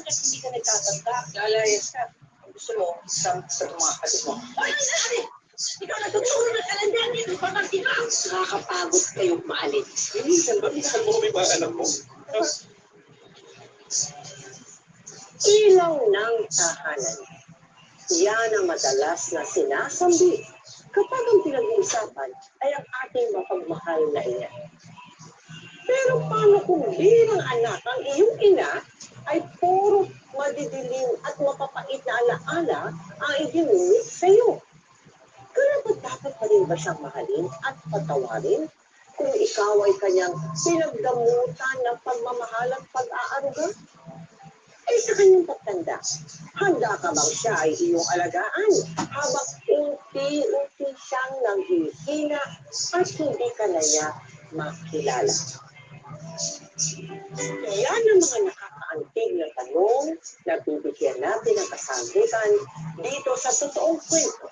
Hindi ka nagtatanda. Lalayas ka. Gusto mo, sa mga kapatid mo. Ay, ay! Ikaw natuturo ng kalandan dito, pamangkin mo! Nakakapagod kayong mahalin. Minsan ba, minsan mo kami mga anak mo? Ilaw ng tahanan. Yan ang madalas na sinasambi kapag ang pinag-uusapan ay ang ating mapagmahal na ina. Pero paano kung bilang anak ang iyong ina ay puro madidilim at mapapait na alaala ang iginunit sa iyo? Dapat pa rin ba siyang mahalin at patawarin kung ikaw ay kanyang pinagdamutan ng pagmamahal at pag-aaruga? Eh sa kanyang pagtanda, handa ka bang siya ay iyong alagaan habang unti-unti siyang nanghihina at hindi ka na niya makilala? Yan ang mga nakakaantig na tanong na bibigyan natin ng kasagutan dito sa totoong kwento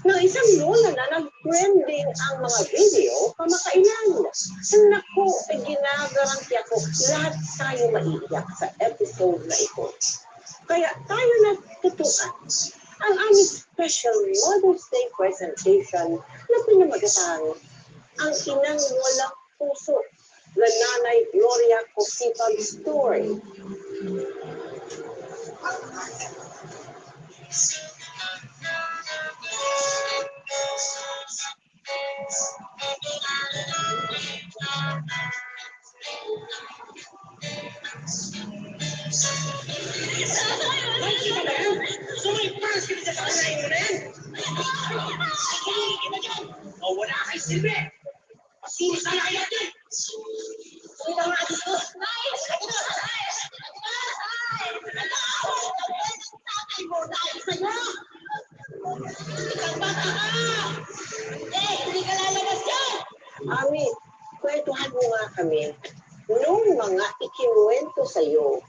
ng isang lola na nag-trending ang mga video kamakailan. Naku, ginagaranti ako, lahat tayo maiiyak sa episode na ito. Kaya tayo natutukan ang aming special Mother's Day presentation na pinamagatang ang inang walang puso na Nanay Gloria Cosipag story. O wala kay silbi! Sino sana kaya din? Sino nga dito? Tatay mo dahil sa'yo! Isang bata ka! Hindi ka lalabas yan! Ami, kwentuhan mo nga kami nung mga ikinuwento sa'yo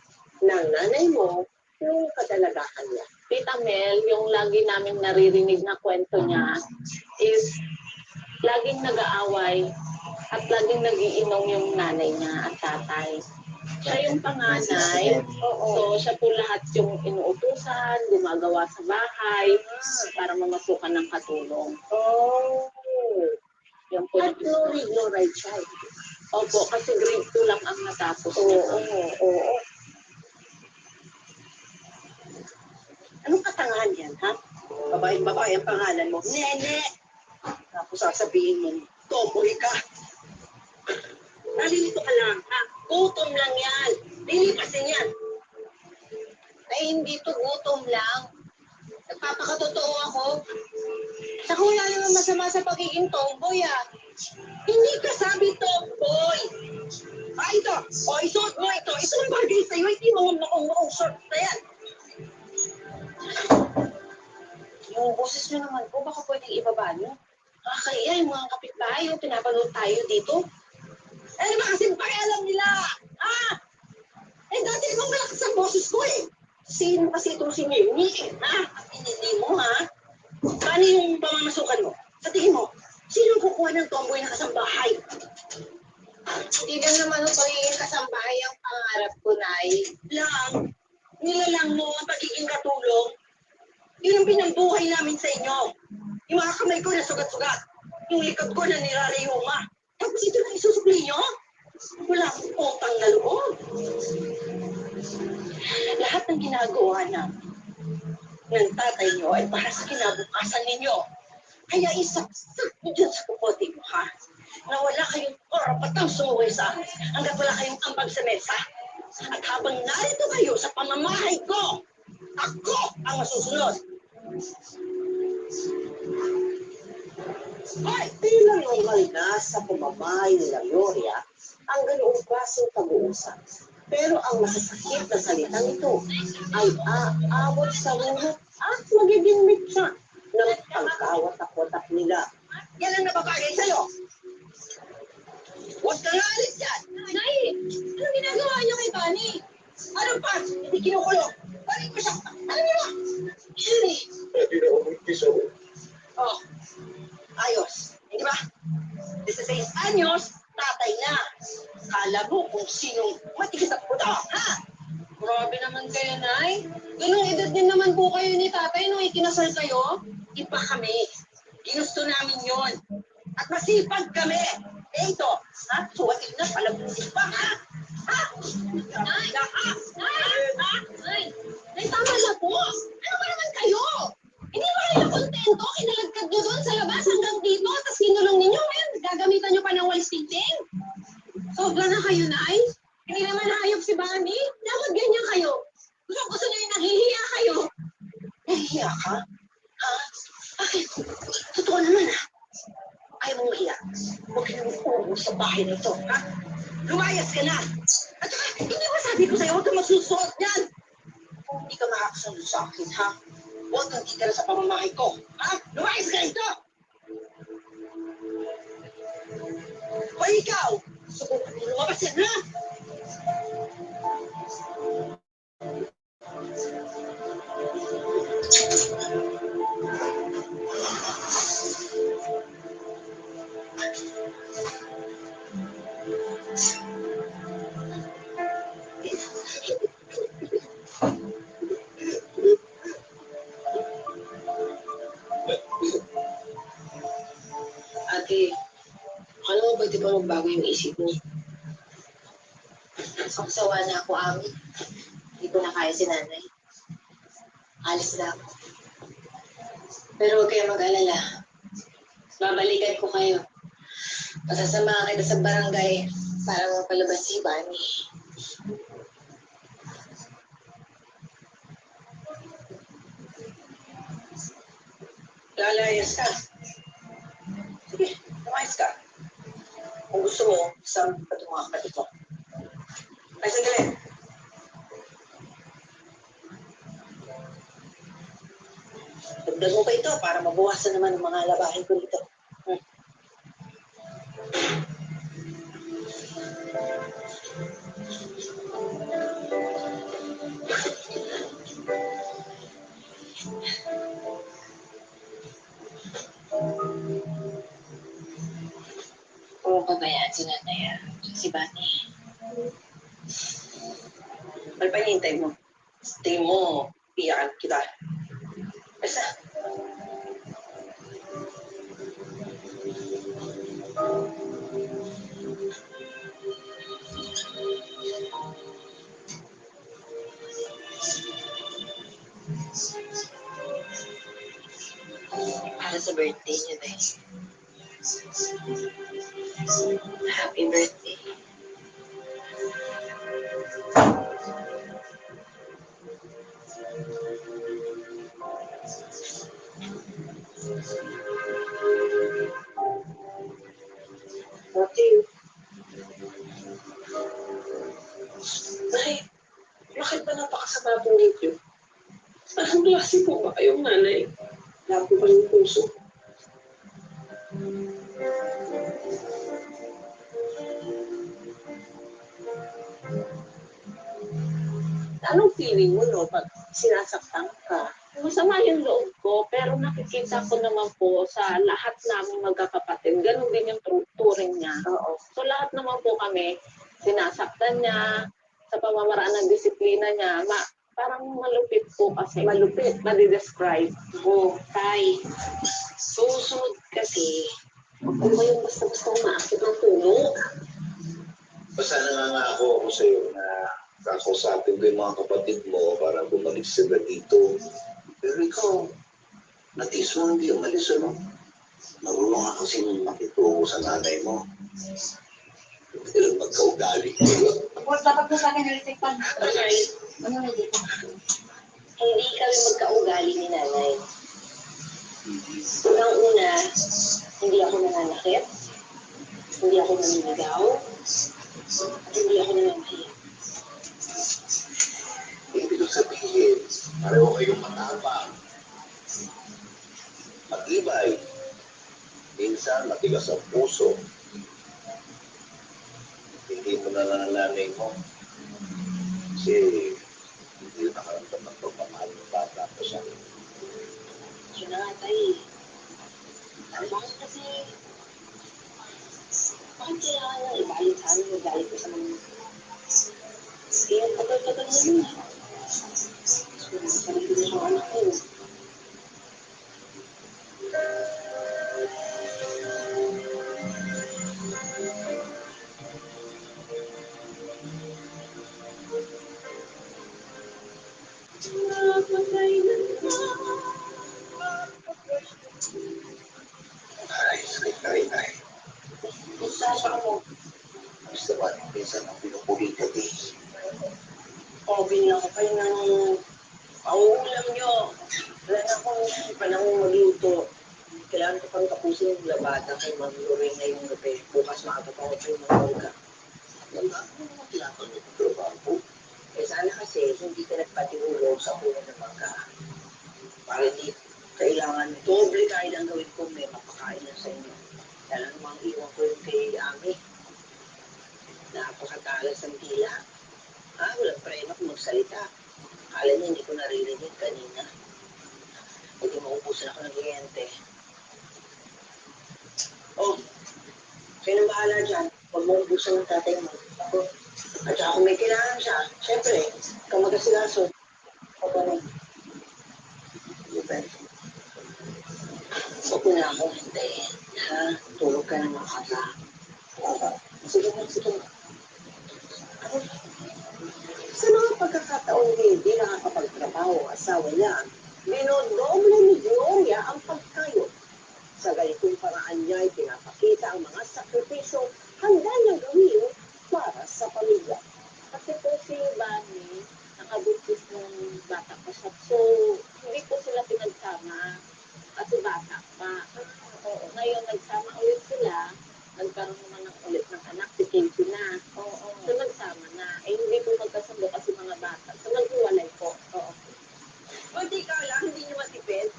ng nanay mo nung kadalagahan niya. Tita Mel, yung lagi naming naririnig na kwento niya is laging nag-aaway at laging nagiinom yung nanay niya at tatay. Siya yung panganay, so siya po lahat yung inuutusan, gumagawa sa bahay para mamasukan ng katulong. Yan po. At glory siya. Opo, kasi grade 2 lang ang natapos. Oo. Anong katangahan yan, ha? Babae ang pangalan mo. Nene! Tapos sasabihin mo, tomboy ka. Nalilito ka lang, ha? Gutom lang yan. Lilipasin yan. Ay, hindi to gutom lang. Nagpapakatotoo ako. Saka wala naman masama sa pagiging tomboy, ah. Hindi ka sabi tomboy. Ito. Isuot mo ito. Isang bagay sa'yo. Hindi mo noong short na yan. Yung boses nyo naman po, baka pwedeng ibaba nyo. Kaya yung mga kapitbahay, yung pinapanood tayo dito. Eh, ba kasi pakialam nila? Dati namang malakas ang boses ko eh. Sino kasi itong si Nini? Hindi mo, ha? Paano yung pamamasukan mo? Sa tingin mo, sino kukuha ng tomboy na kasambahay? Hindi naman ang pagiging kasambahay ang pangarap ko, Nay. Nilalang mo ang pagiging katulong. Yun ang pinambuhay namin sa inyo. Yung mga kamay ko na sugat-sugat. Yung likod ko na nirarayuma. Tapos ito na isusukli nyo? Wala akong utang na loob. Lahat ng ginagawa namin ng tatay nyo ay para sa kinabukasan ninyo. Kaya isaksak nyo dyan sa kukote mo, ha? Na wala kayong karapatang sumuwi sa akin hanggat wala kayong ambag sa mesa. At habang narito kayo sa pamamahay ko, ako ang masusunod. Ay, bilang normal na sa pamamahay nila Gloria ang ganoong klaseng pag-uusap. Pero ang masasakit na salitang ito ay aabot sa ulo at magiging mitsa ng pagkawatak-watak nila. Yan ang napapagay sa'yo! Huwag kang alis dyan! Nay! Anong ginagawa niyo kay Bunny? Anong pas? Hindi kinukulong! Balik mo siya! Ano mo? Henry! Pwede na ako mag-piso. Oh, ayos. Hindi ba? 16 anyos, tatay na. Kala mo kung sinong matigas at puto, ha? Grabe naman kayo, Nay. Ganong edad din naman po kayo ni tatay nung ikinasal kayo. Iba kami. Ginusto namin yon. At masipag kami. Eh ito, ha? Suwatin na, palabusin pa, ha? Ha? Nay! Ha? Nay! Nay, tama na po! Ano ba naman kayo? Hindi ba kayo kontento? Kinalagkad nyo doon sa labas hanggang dito, tapos kinulong ninyo ngayon. Gagamitan nyo pa ng walis tingting? Sobra na kayo, Nay. Hindi naman hayop si Bunny. Dapat ganyan kayo. Gusto nyo yung nahihiya kayo. Nahihiya ka? Ha? Bakit? Totoo naman, ha? Ayaw mong mahiya. Huwag ka nang upo sa bahay na ito, ha? Lumayas ka na! At saka, hindi ba sabi ko sa'yo, huwag ka magsusuot niyan! Hindi ka makakasunod sa akin, ha? Huwag kang titira sa pamamahay ko, ha? Lumayas ka rito! O ikaw! Subukan mo lumabas yan, ha? Ate, ano ba di ba magbago yung isip mo? Saksawa na ako, Ami. Hindi ko na kaya si nanay. Alis na ako. Pero huwag kayo mag-alala. Babalikan ko kayo. Pasasamahan kita sa barangay para mapalabas si Bunny. Lalayas ka. Sige, lumayas ka. Kung gusto mo, saan ka itong mga kapatid mo? Ay, sandali. Dagdag mo pa ito para mabawasan naman ang mga labahin ko dito. Puro pa ba yan si nanay? Si Bunny? Ano pa hinihintay mo? Tingin mo, piyakan kita. Basta. Para sa birthday niyo na Happy birthday. Okay. Nay, bakit ba napakasama po ninyo? Anong klase po ba kayong nanay? Wala po ba yung puso? Anong feeling mo, no, pag sinasaktan ka? Masama yung loob ko, pero nakikita ko naman po sa lahat namin magkakapatid, ganun din yung turing niya. Oo. So lahat naman po kami, sinasaktan niya, sa pamamaraan ng disiplina niya, parang malupit po kasi. Malupit. Madi-describe. Oh, Tay. Susunod kasi, Huwag mo yung basta-basta umaakit ng puno. Basta nangangako ako sa'yo na kakausapin ko yung mga kapatid mo para bumalik sila dito. Pero ikaw, natis mo hindi umalis, ano? Marunong ako sinong makituko sa nanay mo. Pero magkaugali ko. Boss, dapat mo sa akin nalitikpan. Okay. Ano na dito? Hindi kami magkaugali ni nanay. Unang-una, hindi ako nananakit, hindi ako naninigaw, at hindi ako nananahiyap. Pareho kayong matapang. Matibay. Minsan, matigas ang puso. Hindi mo na nananay mo. Kasi, hindi nakaramdam ng pagmamahal ng bata ko sa akin. Yun na nga, tay. Bakit kasi, bakit kailangan nang ibalit sa amin, magalit ko sa mga kaya tagal-tagal na yun. Sarap din yung anak ko. Ay. Gusto sa ako. Gusto ba, minsan ang pinupuli ka din. O, binila ko kayo ng pauulam nyo. Wala na akong panahon magluto. Kailangan ko pang tapusin yung labada kay magluring na yung gabi. Bukas makapapakot yung mga orga. Wala ko naman kailangan ng trabaho. Eh sana kasi hindi ka nagpatihulog sa puno ng mangga. Para hindi kailangan doble kahit ang gawin ko may mapakain na sa inyo. Kaya namang iwan ko yung kay Ami. Napakatalas ng tila. Walang prema kung magsalita. Akala niya hindi ko naririnig kanina. Hindi maubusan ako ng kliyente. Oh, sino bahala dyan? Huwag mo ubusan ng tatay mo. Ako. At saka kung may kailangan siya, syempre, kamagasilaso. O ganun. Huwag mo na ako hintayin. Ha? Tulog ka na mga kata. Sige na, sige na. Ano? Sa mga pagkakataong hindi nakakapagtrabaho ang asawa niya, dinodoble ni Gloria ang pagkayo. Sa ganitong paraan niya ay pinapakita ang mga sakripisyo handa niyang gawin para sa pamilya. Kasi po si Bani, nakabuntis ng bata pa siya. So, hindi po sila pinagsama kasi bata pa. Oo, ngayon nagsama ulit sila, nagkaroon naman ng ulit ng anak, si Casey na. Oo, so nagsama na. Eh, hindi po magkasundo kasi mga bata. So, naghiwalay po. Oo. O di ka lang, hindi niyo matipid.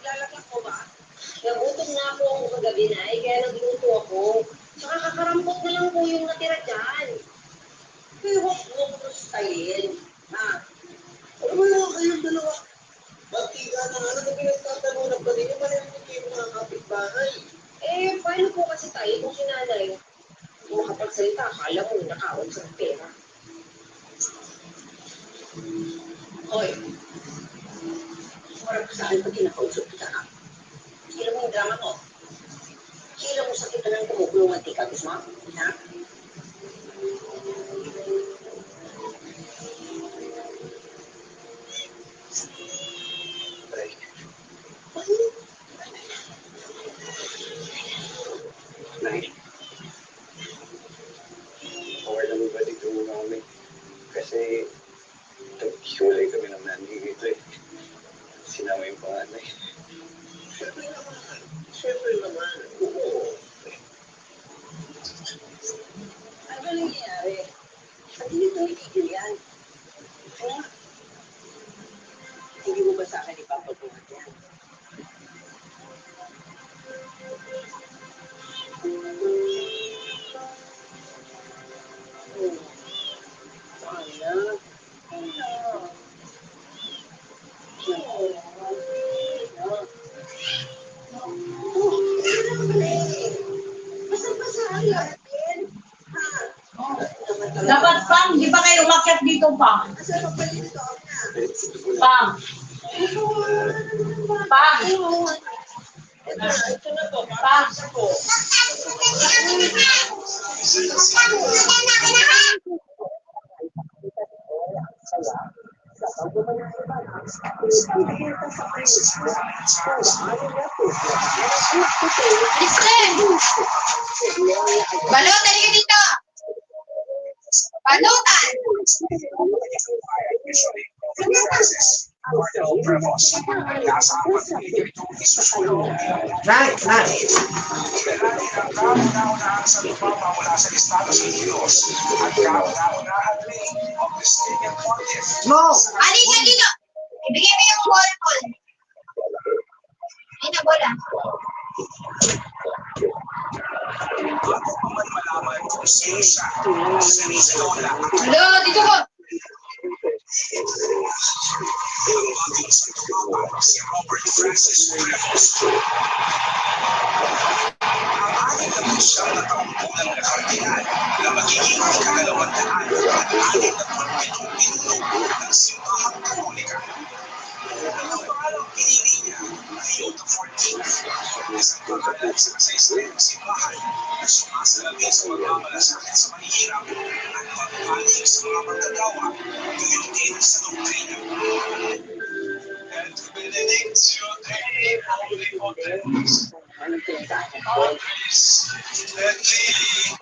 Ilalakak mo ba? Nagutom na ako kagabi na kaya nagluto ako. Tsaka kakarampot na lang po yung natira dyan. Kaya huwag mo ko style. Ha? Ano ba naman kayong dalawa? Magtiga na nga na pinagtatalunan pa rin yung malamig kayo mga kapitbahay. Paano po kasi tayo kung si nanay? Kung makapagsalita, akala mo nakaon sa pera. Hoy, sumarap ka sa akin pag kinakausap kita ka. Kila mo yung drama mo. Kila mo sakit ka ng kumukulungan tika. Gusto mo? Ha? Ay, Nay. Okay lang ba dito muna kami? Kasi naghiwalay kami ng nanay dito eh. Sinama yung panganay. Siyempre naman. Siyempre naman. Oo. Ano ba nangyayari? Ba't hindi ito nagigil yan? Ano? Hindi mo ba sa akin ipapagbuhat yan? Sana. Dapat pang, di ba kayo umakyat dito pang? Pang. Pang. Ito na po, Pang. po. Kristen! Balutan ka dito! Balutan! No! Halika dito! Ibigay mo yung ballpoint. Ay, na bola. Bago pa man malaman kung sino siya, sinisigaw lang Hello, dito ko. ang bagong Santo Papa si Robert Francis Revos. Ang 69 na taong gulang na kardinal na magiging ika-200 at 67 pinuno ng Simbahang Katolika. Ang pangalang pinili niya, Leo XIV, isang pangalan sa kasaysayan ng simbahan na sumasalamin sa pagmamalasakit sa mahihirap at pagpapanig sa mga manggagawa, gayon din sa doktrina. Et benedictio Dei omnipotens, Patris, et Filii,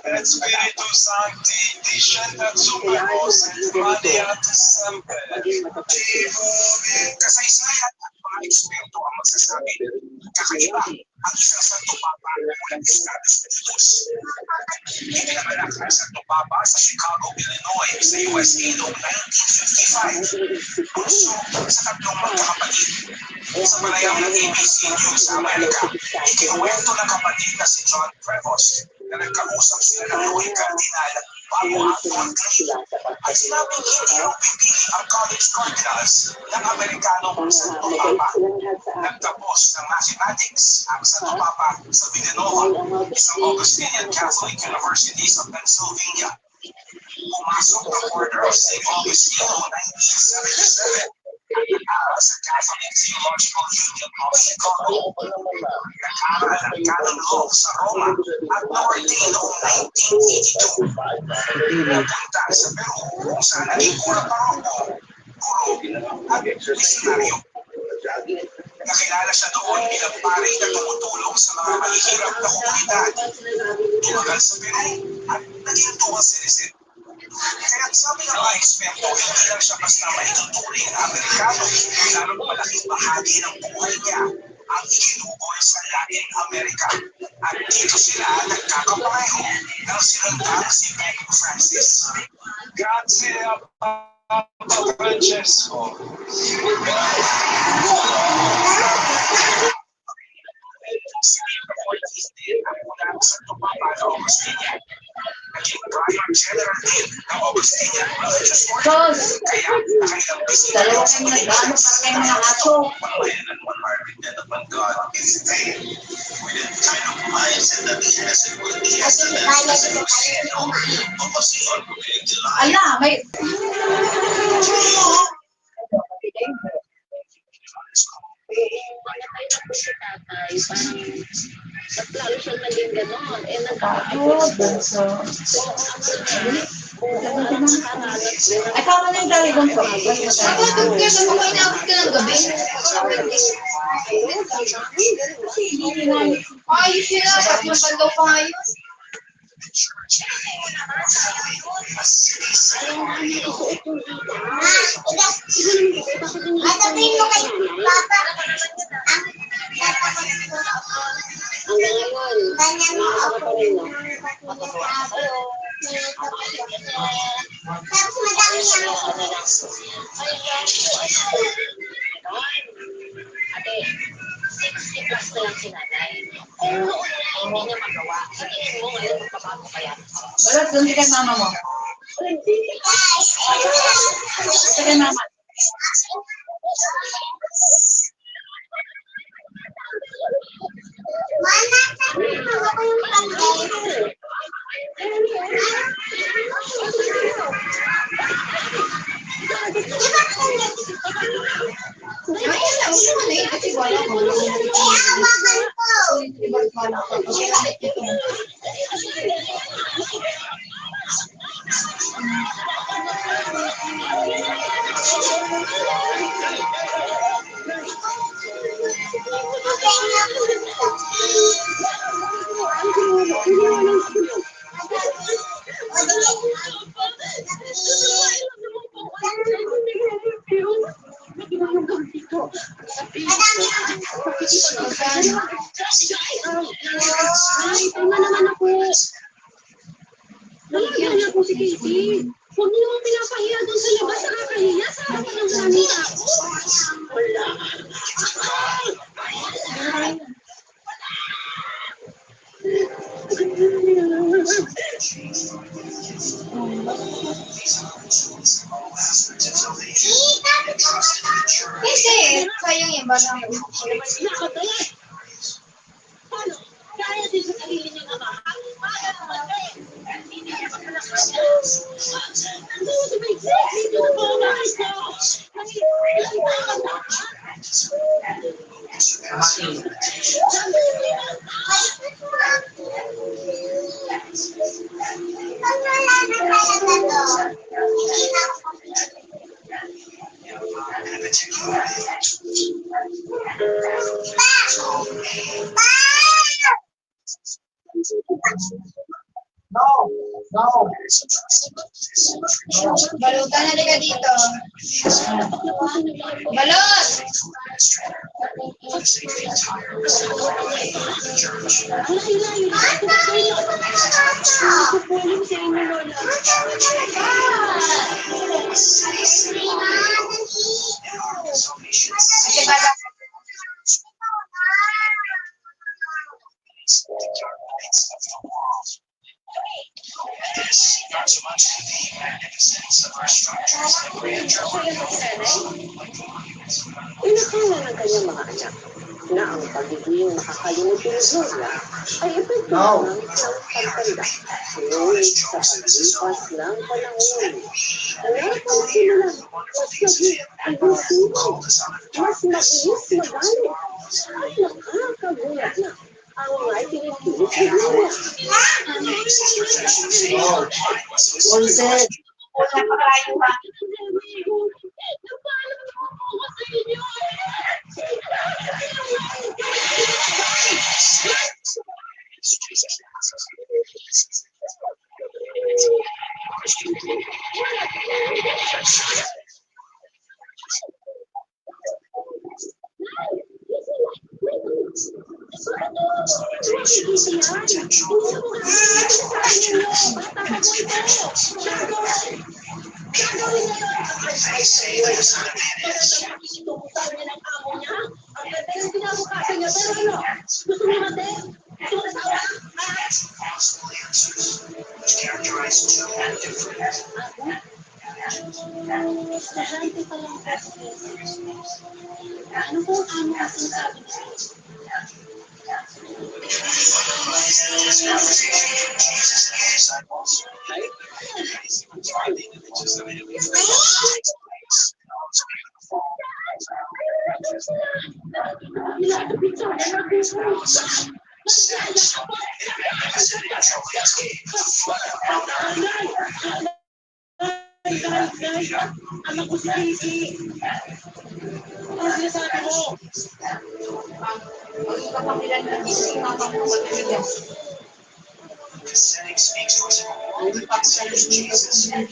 et Spiritus Sancti, descendat super vos et maniat semper. Kasaysayan at mga eksperto ang magsasabi, kakaiba ang isang Santo Papa mula Estados Unidos. Ipinanganak ang Santo Papa sa Chicago, Illinois sa USA noong 1955. Puso sa tatlong magkakapatid. Sa palayang ng ABC News sa Amerika, ikinuwento ng kapatid na si John Prevost na nagkausap sila ng Louis Cardinal bago ang conclave at sinabing hindi raw pipili ang college cardinals ng Amerikanong Santo Papa. Nagtapos ng mathematics ang Santo Papa sa Villanova, isang Augustinian Catholic University sa Pennsylvania. Pumasok ng Order of St. Augustine noong 1977. Nag-aaral sa Catholic Theological Union of Chicago. Nag-aaral ng canon law sa Roma at na-ordain noong 1982. Nagpunta sa Peru kung saan naging kura paroko, guro at misyonaryo. Nakilala siya doon bilang pari na tumutulong sa mga mahihirap na komunidad. Tumagal sa Peru at naging dual citizen. Kaya sabi ng mga eksperto, hindi lang siya basta maituturing na Amerikano, lalong malaking bahagi ng buhay niya ang ikinugol sa Latin America. At dito sila nagkakapareho ng sinundang si Pope Francis. Grazie Papa Francesco. Ang Santo Papa na Augustinian. Naging prior general din ng Augustinian Religious Order. Kaya nakailang bisita Dalawa kayong nag-ano para kayong mga aso. One man and one heart depend upon God is vain. With a kind of mindset that is innocent with the essence of sin, opposition, Ala, may... Namatay na po si tatay, parang ba't lalo siya naging gano'n? Eh, bunso. So, ang nakaranas din. Ay, tama na yung dali bunso. Kapag kasi kung may naabot ka ng gabi, ayos yun na, ba't magbandaw pa ayos? Atatin mo kay Papa. Hanggang ngayon, nakakapa pa rin, no? Tapos madami yan. Ate, 60 plus na lang si nanay. Kung noon na hindi niya magawa, sa tingin mo ngayon magpapago kaya? Wala, doon kay mama mo. Hindi. Doon kay mama. Mana, sabi mo ako yung pantay. Ayun lang, yun na eh, kasi wala ko. Ang mahal ko. Wala ko. Ay, tama naman ako. Nalagyan niya po si Casey. Huwag niyo naman pinapahiya doon sa labas. Nakakahiya sa harapan ng maraming tao. Wala. Kasi, sayang iba lang. Paano? Kaya din sa sarili niyo na mahal. Hindi niya makalakas. Nandun sa may exit. Dito na po ang bahay ko. Balutan na ka dito. Balot! Ang layo-layo na. Kukulim sa inyo, Lola. Kasi bala. Not so much to the magnificence of our structures and grandeur. Inakala ng kanyang mga anak na ang pagiging makakalimutin ni Gloria ay epekto lamang ng pagtanda. Ngunit sa paglipas ng panahon, napansin nila mas naging agresibo, mas mabilis magalit, at nakakagulat na ang mga itinipilit ni Gloria. Napakalayo pa. Which characterize two and different. Estudyante pa lang kasi. Ano po ang sinasabi niyo? Anak ko si Casey. Ano sinasabi mo? The setting speaks to us of a world that considers Jesus a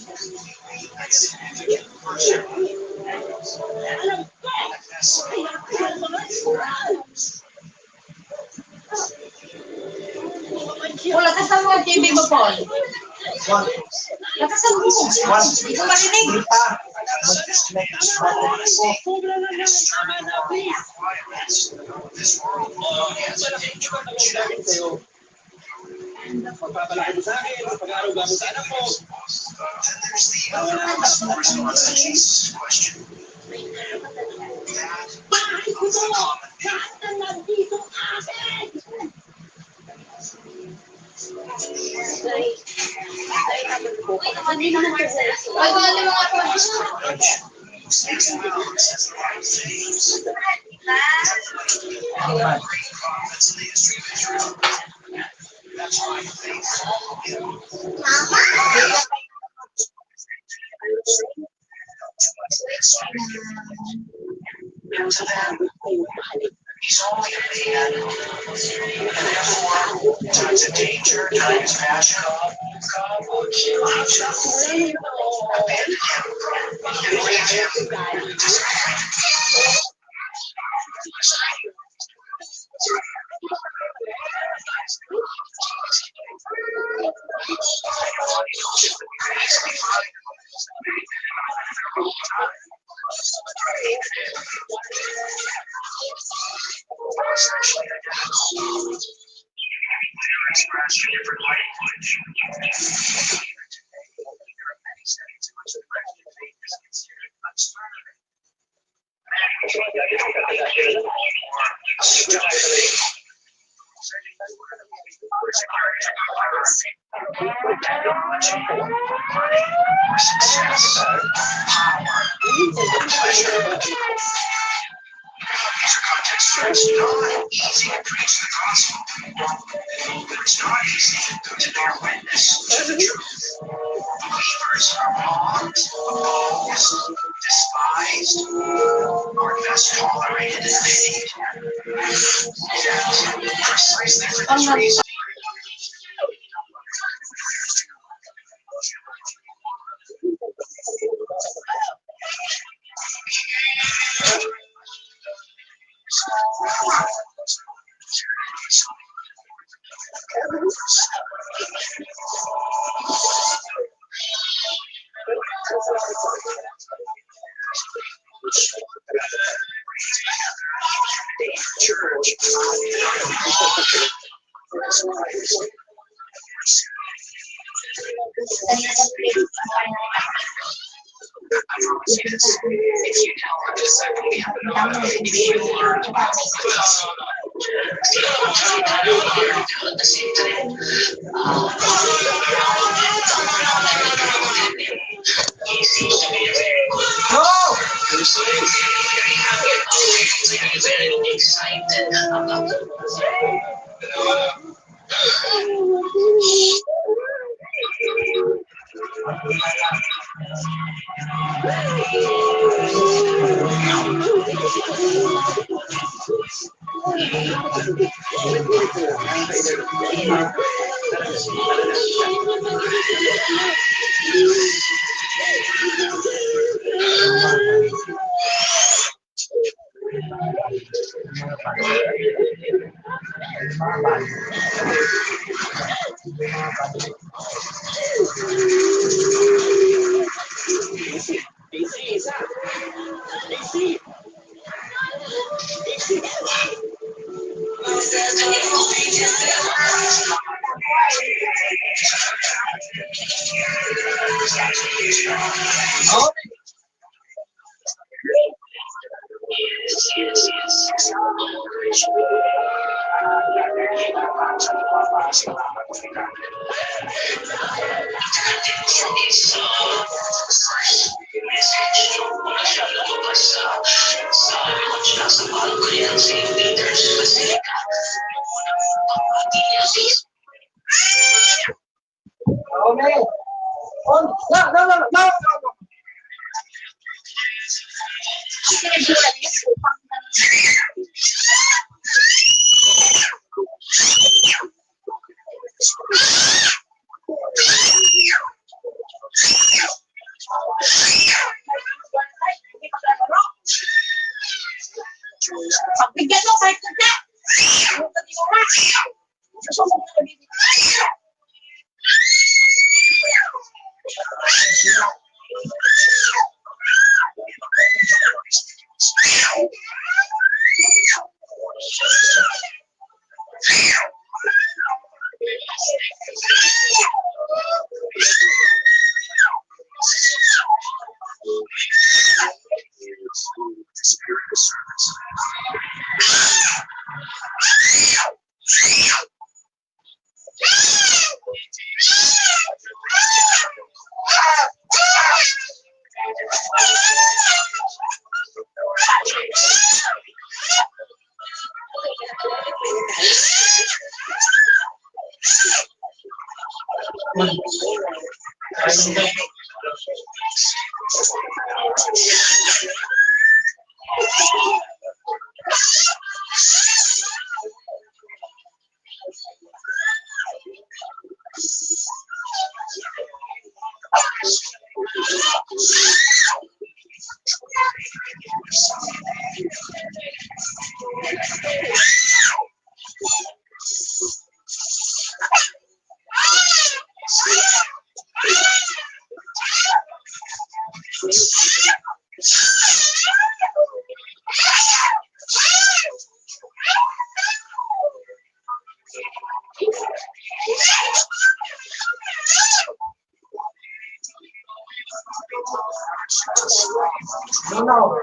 significant person. Alam ko! Kaya Lakasan mo ang TV mo, Paul. Lakasan mo. Hindi ko marinig. This world has a danger. Pagpapalaki mo sa akin, pag-aaruga mo sa anak mo. Then there's the other response to Jesus' question. That bahay ko of the to! common people. Lahat na nandito akin! Ay, wala mga question. Who speaks well, says the right things. One of the great prophets in the history of Israel. That's why they follow him. And to them, he's only a man. And therefore, times of danger, times passion, God will teach us. Abandon him and leave him to technology, money, or success, power, pleasure. These are contexts where it's not easy to preach the gospel. It's not easy to bear witness to the truth. Believers are mocked, opposed, despised, or at best tolerated and pitied. Yet, precisely for this reason, Pagbigyan mo kahit na. Ano ka di mo nga? No.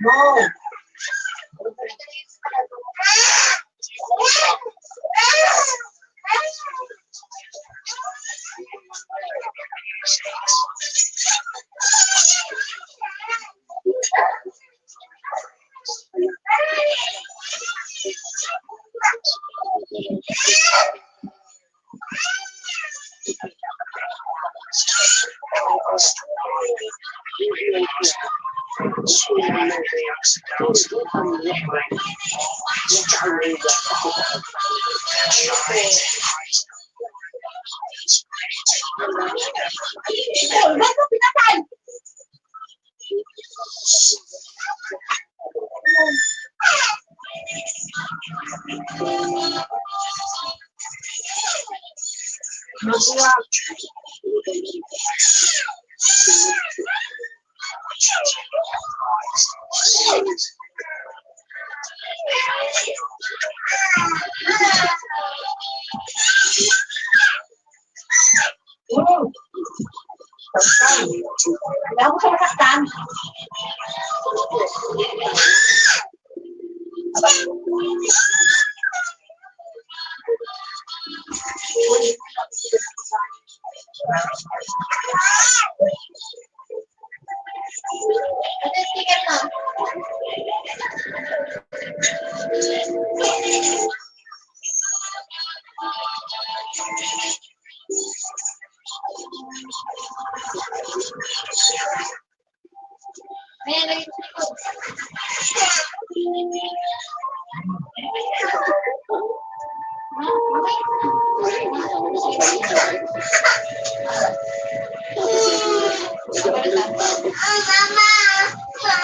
No. Wala ko sa masaktan.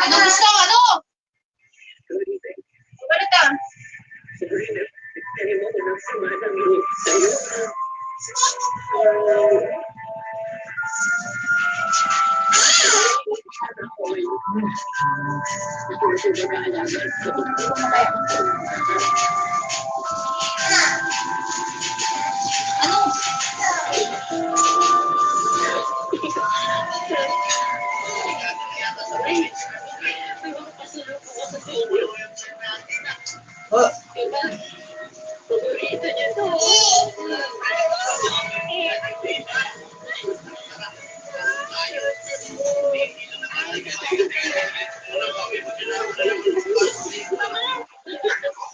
Ano gusto? Ano? Balik ka. Ano?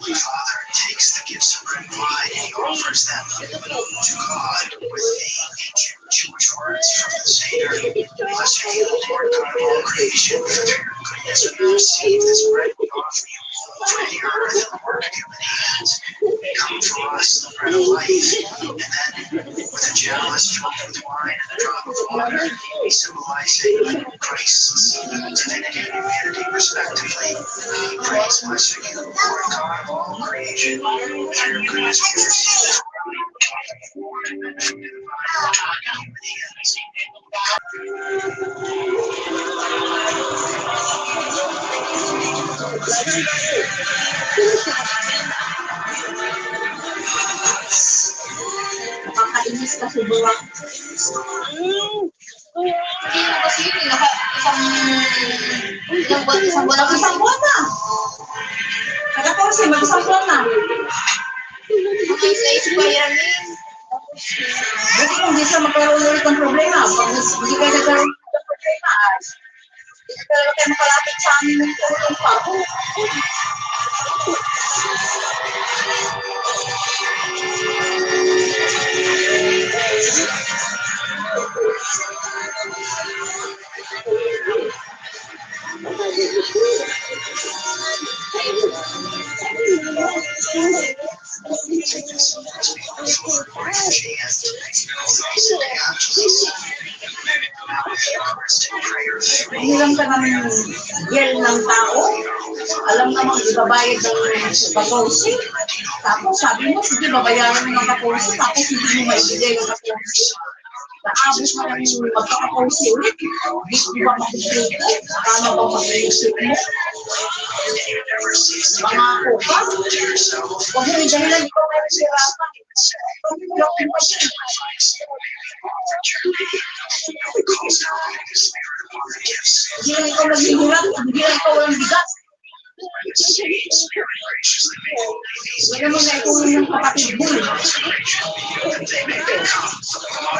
Holy Father takes the gifts of bread and wine and he offers them to God with the ancient Jewish words from the Seder. Blessed are you, Lord God of all creation, for your goodness we receive this bread we offer you. For the earth and the work of human hands, come from us the bread of life. And then, with a chalice filled with wine and a drop of water, symbolizing Christ's divinity and humanity respectively, praise, bless you, Lord God of all creation, for your goodness we receive this Nakakainis kasi buwak. Hindi mo kasi yun, isang buwan lang. Isang buwan na. Nagka-14, mag-isang buwan na. Naisip ko yan eh. Buti kung hindi siya magkaroon ulit ng problema. Pag hindi kayo nagkaroon ulit ng problema, hindi talaga kayo makalapit sa amin ng tulong pa. Hiram ka ng gel ng tao, alam namang ibabayad ng kaposi. Tapos sabi mo, sige, babayaran mo ng kaposi, tapos hindi mo maibigay ng kaposi. Naabos na lang yung magkakaposi ulit. Di ba mag-break? Paano ba mag-break mo? Mga kupa? Huwag mo yung dahilan, ikaw may nasirapan. Hindi lang ikaw naghihirap, hindi lang ikaw walang bigat. Wala mo na itulong ng kapatid mo.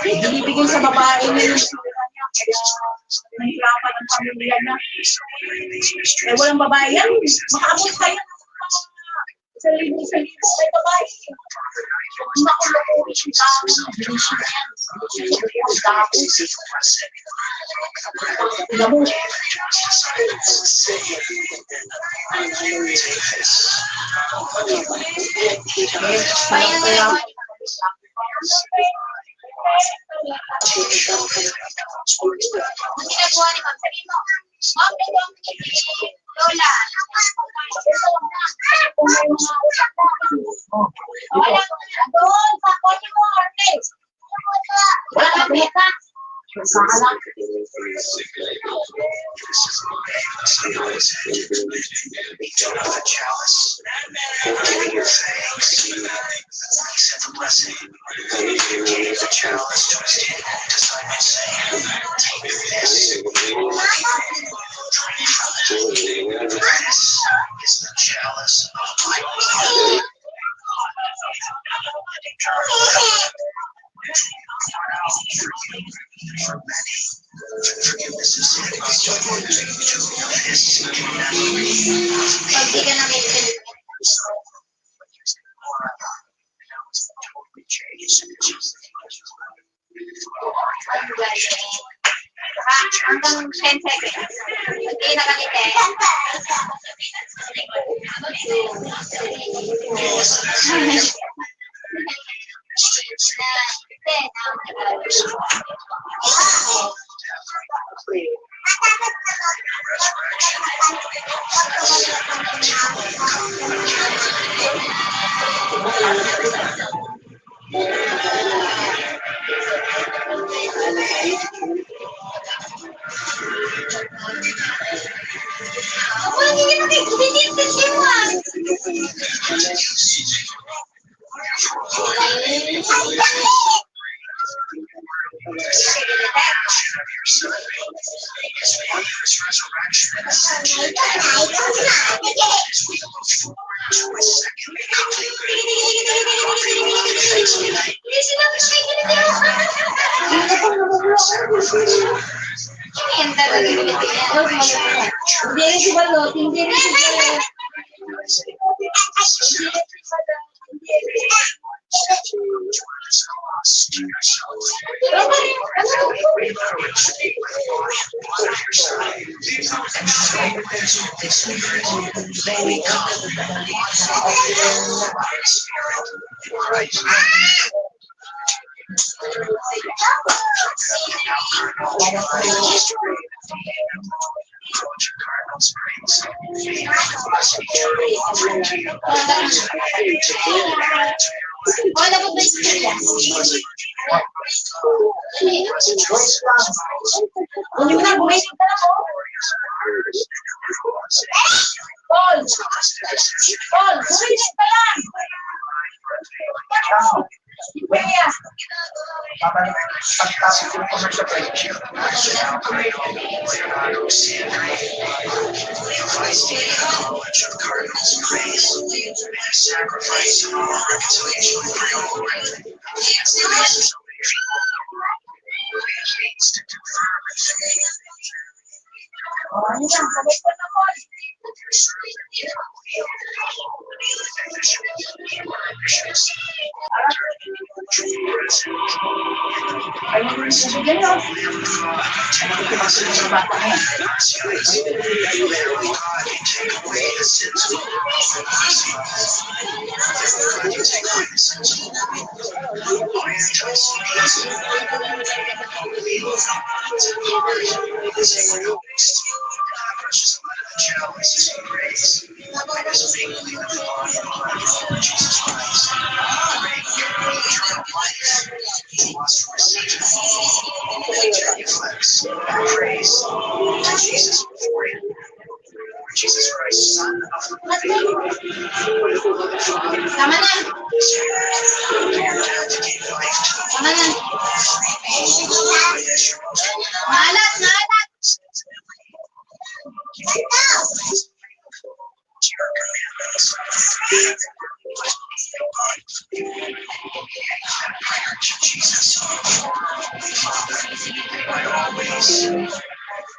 Binibigay sa babae niya yung sila niya. Kaya nahihirapan ang pamilya na. Eh, walang babae yan. Makaabot kayo ng mga 1,000 may babae. Kung nakulokuri yung tao ng bilisyo na yan. Yung tao. Alam mo, ginagawa ni Ma'am, sabihin mo, Ma'am, ito ang pinili Lola. Kung may mga utak na. Wala, doon, sa kotse mo, Arnes. Wala ka, ka. kakalak. Pag di ka namin hanggang 10 seconds. Hindi nakangiti.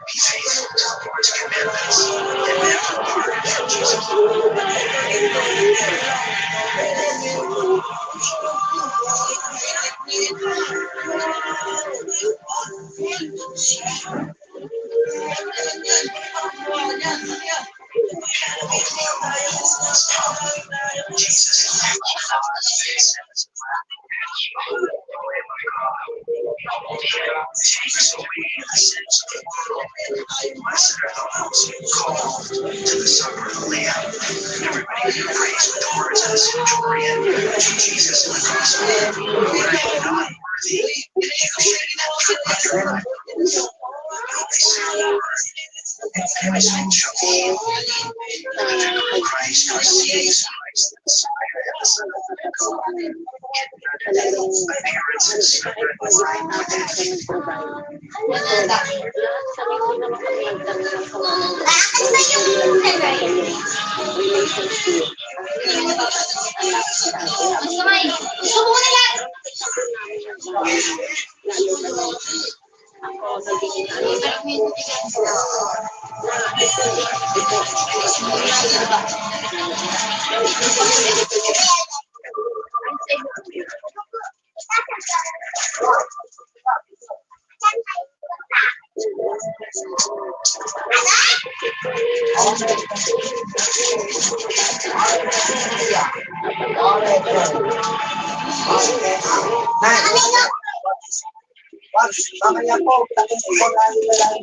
Be faithful to the Lord's commandments and never Jesus. Takes away the sins of the world. Blessed are those who call to the supper of the Lamb. Everybody give praise with the words of the centurion to Jesus in the gospel. Lord, I am not worthy that you should enter under my roof. And I say, Jehovah, Christ receives Christ, the Messiah, and the Son of God. Appearances Kahit wala kami provide. Lahat kami hindi naman kami nagtanong ng relationship. Anak sa atin. Lalo na ako naging Mamaya po, tapos po namin na lang.